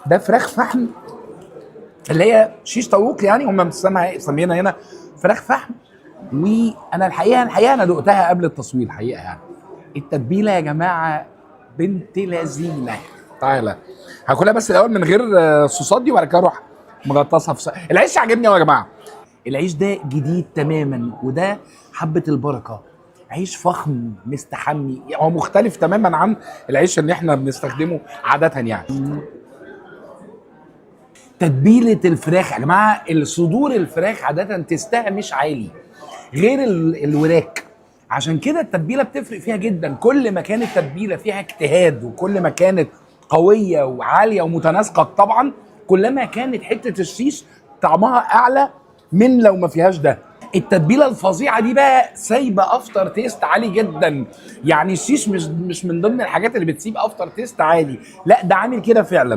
ده فراخ فحم، اللي هي شيش طاووق، يعني هم مسمينها هنا فراخ فحم. وانا الحقيقه انا دقتها قبل التصوير الحقيقه يعني. التتبيله يا جماعه بنت لذينه. تعالى هاكلها بس الاول من غير صوصات دي، وبعد كده اروح مغطسها العيش عجبني قوي يا جماعه. العيش ده جديد تماما، وده حبه البركه. عيش فخم مستحمي، هو مختلف تماما عن العيش اللي احنا بنستخدمه عاده يعني. تتبيله الفراخ يا جماعه، الصدور الفراخ عاده تستها مش عالي غير الوراك، عشان كده التتبيله بتفرق فيها جدا. كل ما كانت التتبيله فيها اجتهاد، وكل ما كانت قويه وعاليه ومتناسقه طبعا، كلما كانت حته الشيش طعمها اعلى من لو ما فيهاش ده. التتبيله الفظيعه دي بقى سايبه افتر تيست عالي جدا. يعني الشيش مش من ضمن الحاجات اللي بتسيب افتر تيست عالي، لا ده عامل كده فعلا.